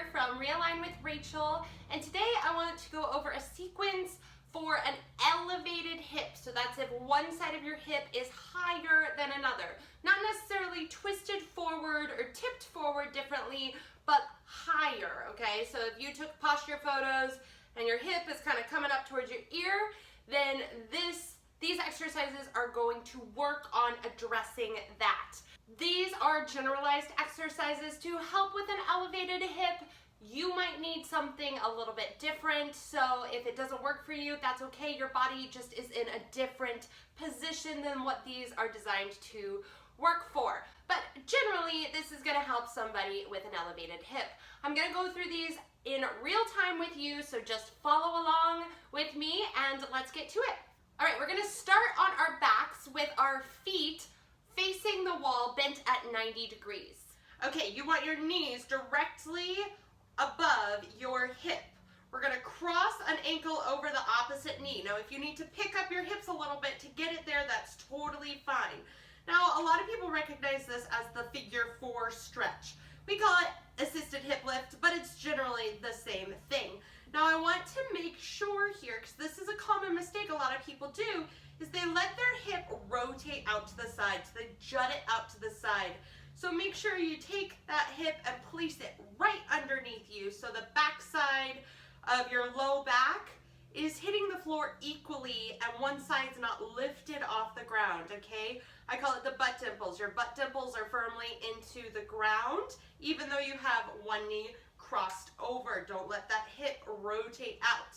here from Realign with Rachel, and today I want to go over a sequence for an elevated hip. So that's if one side of your hip is higher than another. Not necessarily twisted forward or tipped forward differently, but higher, okay? So if you took posture photos and your hip is kind of coming up towards your ear, then these exercises are going to work on addressing that. These are generalized exercises to help with an elevated hip. You might need something a little bit different, so if it doesn't work for you, that's okay. Your body just is in a different position than what these are designed to work for. But generally, this is gonna help somebody with an elevated hip. I'm gonna go through these in real time with you, so just follow along with me and let's get to it. All right, we're gonna start on our backs with our feet facing the wall, bent at 90 degrees. Okay, you want your knees directly above your hip. We're gonna cross an ankle over the opposite knee. Now, if you need to pick up your hips a little bit to get it there, that's totally fine. Now, a lot of people recognize this as the figure 4 stretch. We call it assisted hip lift, but it's generally the same thing. Now, I want to make sure here, because this is a common mistake a lot of people do, is they let their hip rotate out to the side, so they jut it out to the side. So make sure you take that hip and place it right underneath you, so the back side of your low back is hitting the floor equally and one side's not lifted off the ground, okay? I call it the butt dimples. Your butt dimples are firmly into the ground, even though you have one knee crossed over. Don't let that hip rotate out.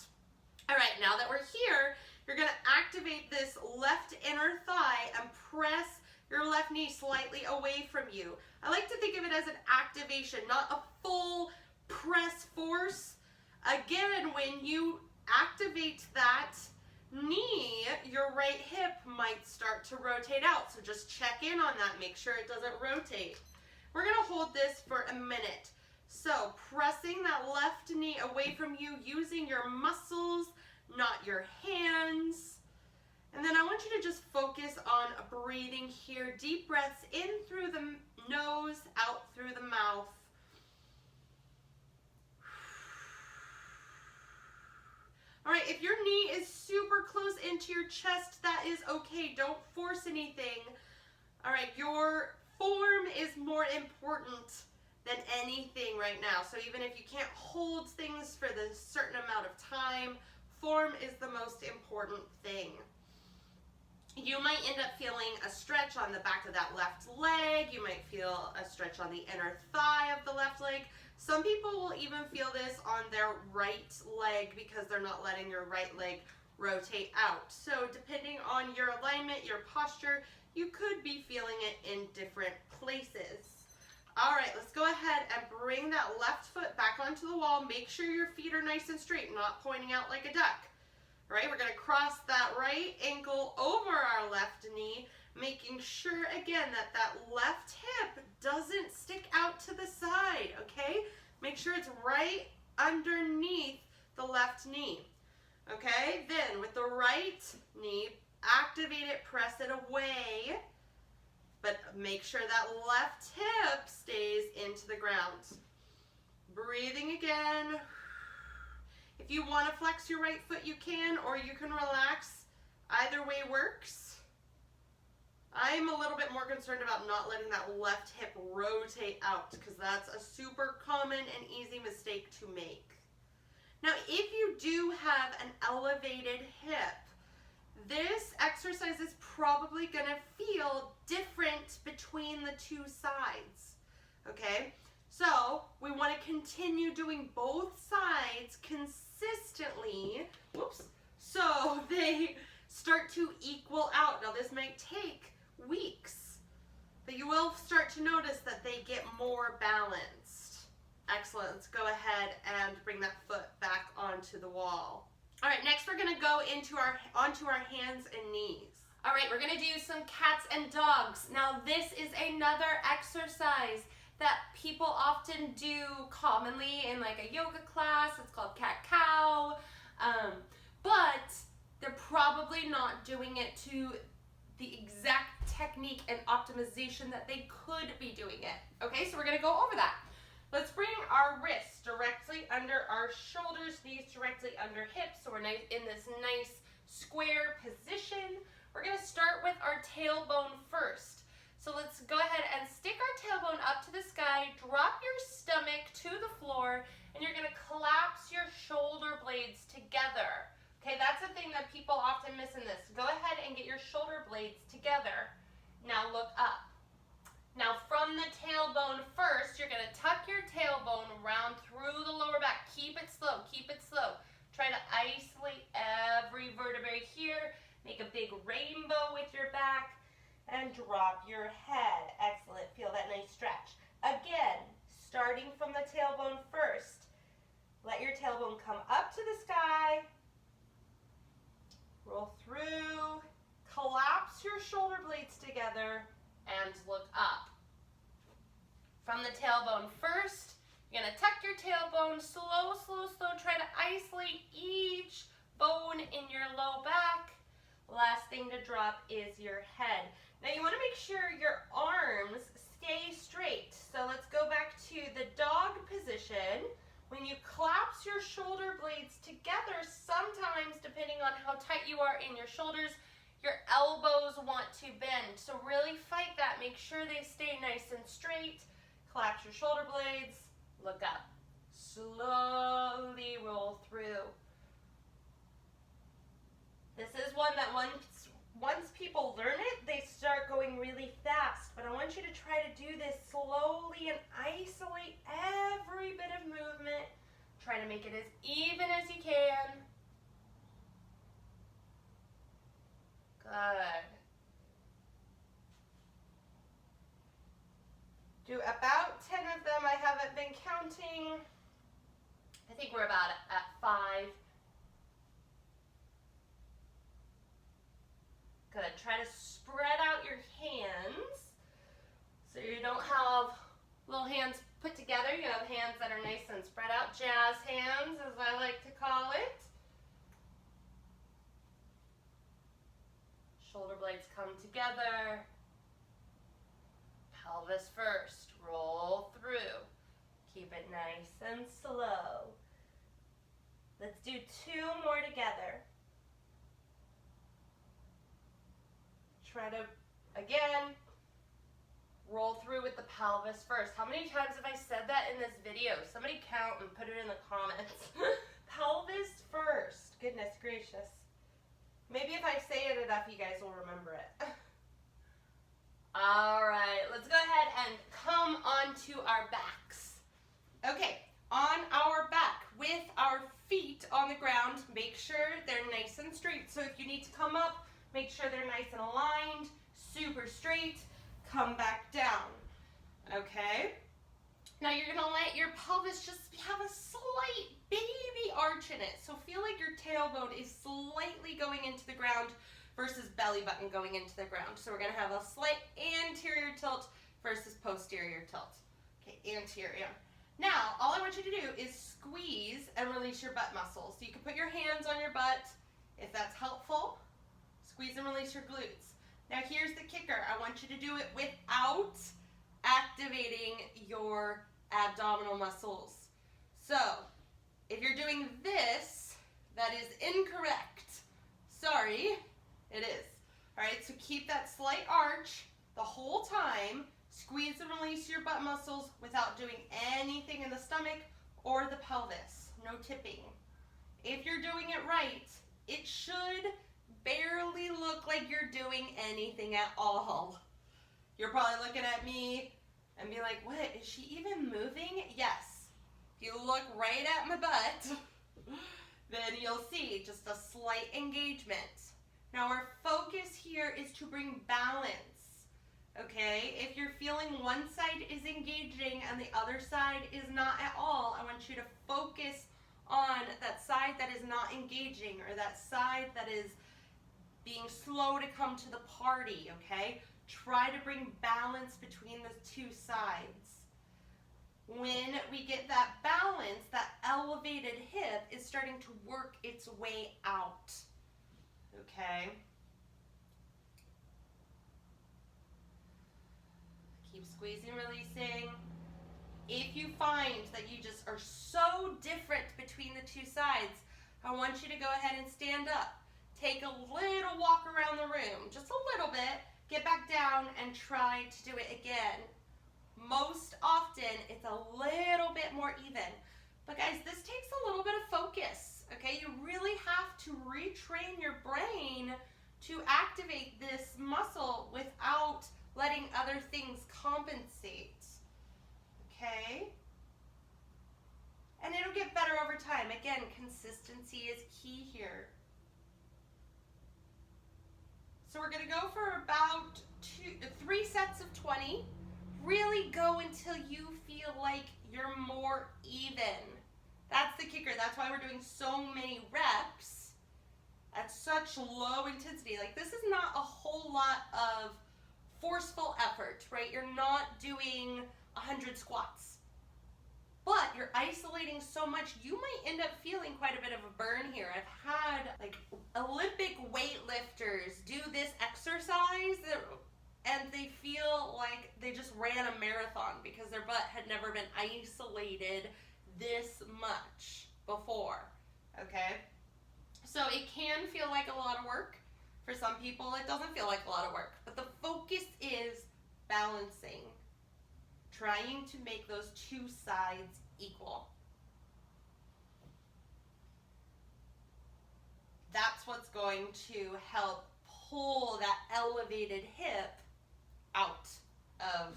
All right, now that we're here, you're gonna activate this left inner thigh and press your left knee slightly away from you. I like to think of it as an activation, not a full press force. Again, when you activate that knee, your right hip might start to rotate out. So just check in on that, make sure it doesn't rotate. We're gonna hold this for a minute. So pressing that left knee away from you using your muscles, not your hands. And then I want you to just focus on breathing here. Deep breaths in through the nose, out through the mouth. All right, if your knee is super close into your chest, that is okay. Don't force anything. All right, your form is more important than anything right now. So even if you can't hold things for the certain amount of time, form is the most important thing. You might end up feeling a stretch on the back of that left leg. You might feel a stretch on the inner thigh of the left leg. Some people will even feel this on their right leg because they're not letting your right leg rotate out. So depending on your alignment, your posture, you could be feeling it in different places. All right, let's go ahead and bring that left foot back onto the wall. Make sure your feet are nice and straight, not pointing out like a duck. All right, we're gonna cross that right ankle over our left knee, making sure again that that left hip doesn't stick out to the side, okay? Make sure it's right underneath the left knee, okay? Then with the right knee, activate it, press it away, but make sure that left hip stays into the ground. Breathing again. If you want to flex your right foot, you can, or you can relax. Either way works. I'm a little bit more concerned about not letting that left hip rotate out because that's a super common and easy mistake to make. Now, if you do have an elevated hip, this exercise is probably going to feel different between the two sides, okay? So we want to continue doing both sides consistently, so they start to equal out. Now this might take weeks, but you will start to notice that they get more balanced. Excellent, let's go ahead and bring that foot back onto the wall. All right, next we're gonna go onto our hands and knees. All right, we're gonna do some cats and dogs. Now this is another exercise that people often do commonly in like a yoga class. It's called CatCow, but they're probably not doing it to the exact technique and optimization that they could be doing it. Okay, so we're gonna go over that. Let's bring our wrists directly directly under our shoulders, knees directly under hips, so we're in this nice square position. We're going to start with our tailbone first. So let's go ahead and stick our tailbone up to the sky, drop your stomach to the floor, and you're going to collapse your shoulder blades together. Okay, that's a thing that people often miss in this. Go ahead and get your shoulder blades together. Now look up. Now from the tailbone first, you're going to tuck your tailbone around through the lower back. Keep it slow, keep it slow. Try to isolate every vertebrae here. Make a big rainbow with your back and drop your head. Excellent, feel that nice stretch. Again, starting from the tailbone first. Let your tailbone come up to the sky. Roll through, collapse your shoulder blades together, and look up. From the tailbone first, you're going to tuck your tailbone, slow, slow, slow. Try to isolate each bone in your low back. Last thing to drop is your head. Now you want to make sure your arms stay straight. So let's go back to the dog position. When you collapse your shoulder blades together, sometimes depending on how tight you are in your shoulders, your elbows want to bend, so really fight that. Make sure they stay nice and straight. Collapse your shoulder blades, look up. Slowly roll through. This is one that once people learn it, they start going really fast. But I want you to try to do this slowly and isolate every bit of movement. Try to make it as even as you can. Good. Do about 10 of them. I haven't been counting. I think we're about at 5. Good. Try to spread out your hands so you don't have little hands put together. You have hands that are nice and spread out. Jazz hands, as I like to call it. Shoulder blades come together. Pelvis first. Roll through. Keep it nice and slow. Let's do 2 more together. Try to, again, roll through with the pelvis first. How many times have I said that in this video? Somebody count and put it in the comments. Pelvis first. Goodness gracious. Maybe if I say it enough, you guys will remember it. All right, let's go ahead and come onto our backs. Okay, on our back with our feet on the ground, make sure they're nice and straight. So if you need to come up, make sure they're nice and aligned, super straight. Come back down, okay? Now you're gonna let your pelvis just have a slight baby arch in it. So feel like your tailbone is slightly going into the ground versus belly button going into the ground. So we're gonna have a slight anterior tilt versus posterior tilt. Okay, anterior. Now, all I want you to do is squeeze and release your butt muscles. So you can put your hands on your butt if that's helpful. Squeeze and release your glutes. Now here's the kicker. I want you to do it without activating your abdominal muscles. So, if you're doing this, that is incorrect. Sorry, it is. All right, so keep that slight arch the whole time. Squeeze and release your butt muscles without doing anything in the stomach or the pelvis. No tipping. If you're doing it right, it should barely look like you're doing anything at all. You're probably looking at me and be like, what, is she even moving? Yes. If you look right at my butt, then you'll see just a slight engagement. Now our focus here is to bring balance, okay? If you're feeling one side is engaging and the other side is not at all, I want you to focus on that side that is not engaging or that side that is being slow to come to the party, okay? Try to bring balance between the two sides. When we get that balance, that elevated hip is starting to work its way out, okay? Keep squeezing, releasing. If you find that you just are so different between the two sides, I want you to go ahead and stand up. Take a little walk around the room, just a little bit, get back down and try to do it again. Most often, it's a little bit more even. But guys, this takes a little bit of focus, okay? You really have to retrain your brain to activate this muscle without letting other things compensate, okay? And it'll get better over time. Again, consistency is key here. So we're gonna go for about 3 sets of 20. Really go until you feel like you're more even. That's the kicker. That's why we're doing so many reps at such low intensity. Like, this is not a whole lot of forceful effort, right? You're not doing 100 squats, but you're isolating so much, you might end up feeling quite a bit of a burn here. I've had like Olympic weightlifters do this exercise and they feel like they just ran a marathon because their butt had never been isolated this much before, okay? So it can feel like a lot of work. For some people, it doesn't feel like a lot of work, but the focus is balancing, trying to make those two sides equal. That's what's going to help pull that elevated hip out of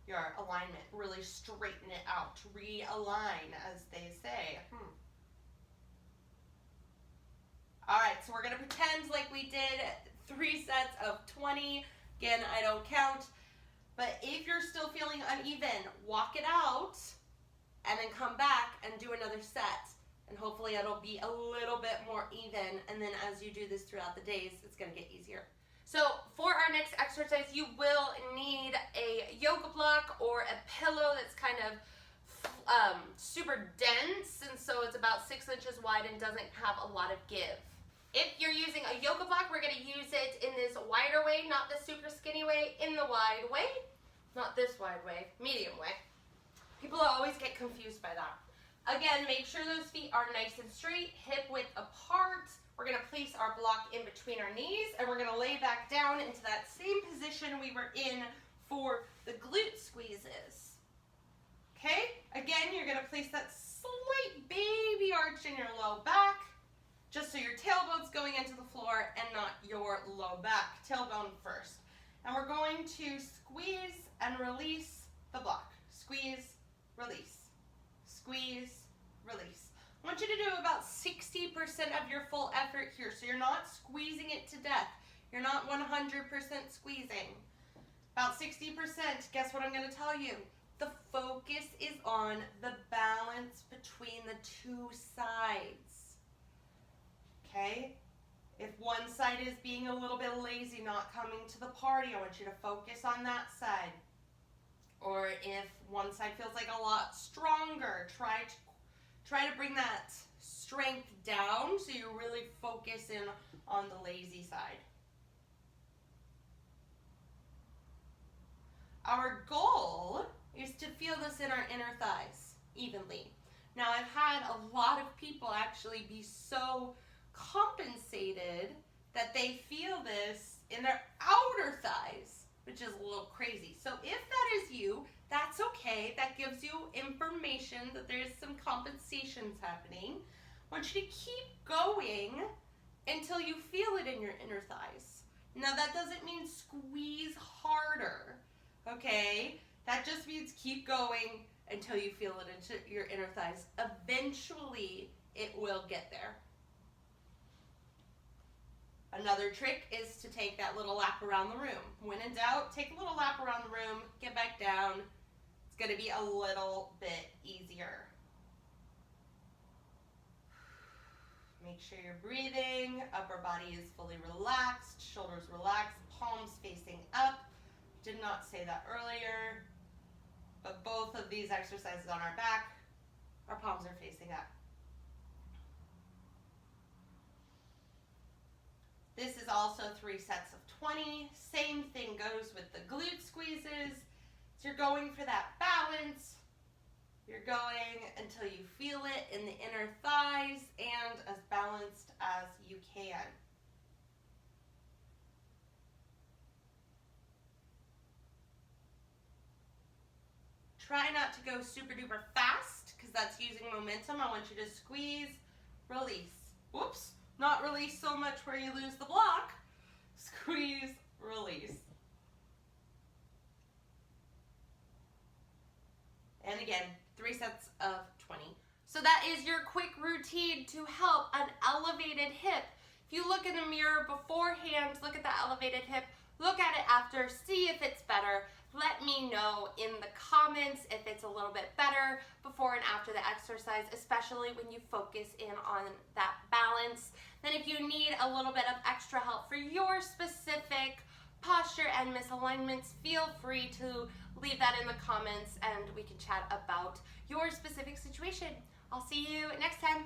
your alignment, really straighten it out, realign, as they say. All right, so we're gonna pretend like we did 3 sets of 20. Again, I don't count, but if you're still feeling uneven, walk it out and then come back and do another set. And hopefully it'll be a little bit more even. And then as you do this throughout the days, it's gonna get easier. So for our next exercise, you will need a yoga block or a pillow that's kind of super dense, and so it's about 6 inches wide and doesn't have a lot of give. If you're using a yoga block, we're gonna use it in this wider way, not the super skinny way, in the wide way. Not this wide way, medium way. People always get confused by that. Again, make sure those feet are nice and straight, hip width apart. We're gonna place our block in between our knees and we're gonna lay back down into that same position we were in for the glute squeezes. Okay, again, you're gonna place that slight baby arch in your low back, just so your tailbone's going into the floor and not your low back. Tailbone first. And we're going to squeeze and release the block. Squeeze, release. Squeeze, release. I want you to do about 60% of your full effort here, so you're not squeezing it to death. You're not 100% squeezing. About 60%, guess what I'm going to tell you? The focus is on the balance between the two sides. Okay? If one side is being a little bit lazy, not coming to the party, I want you to focus on that side. Or if one side feels like a lot stronger, try to bring that strength down so you really focus in on the lazy side. Our goal is to feel this in our inner thighs evenly. Now, I've had a lot of people actually be so compensated that they feel this in their outer thighs, which is a little crazy. So if that is you, that's okay. That gives you information that there's some compensations happening. I want you to keep going until you feel it in your inner thighs. Now, that doesn't mean squeeze harder, okay? That just means keep going until you feel it into your inner thighs. Eventually, it will get there. Another trick is to take that little lap around the room. When in doubt, take a little lap around the room, get back down. It's going to be a little bit easier. Make sure you're breathing, upper body is fully relaxed, shoulders relaxed, palms facing up. Did not say that earlier, but both of these exercises on our back, our palms are facing up. This is also 3 sets of 20. Same thing goes with the glute squeezes. So you're going for that balance, You're going until you feel it in the inner thighs and as balanced as you can. Try not to go super duper fast because that's using momentum. I want you to squeeze, release. Whoops, not release so much where you lose the block. Squeeze, release. And again, 3 sets of 20. So that is your quick routine to help an elevated hip. If you look in a mirror beforehand, look at the elevated hip, look at it after, see if it's better. Let me know in the comments if it's a little bit better before and after the exercise, especially when you focus in on that balance. Then if you need a little bit of extra help for your specific posture and misalignments, feel free to leave that in the comments and we can chat about your specific situation. I'll see you next time.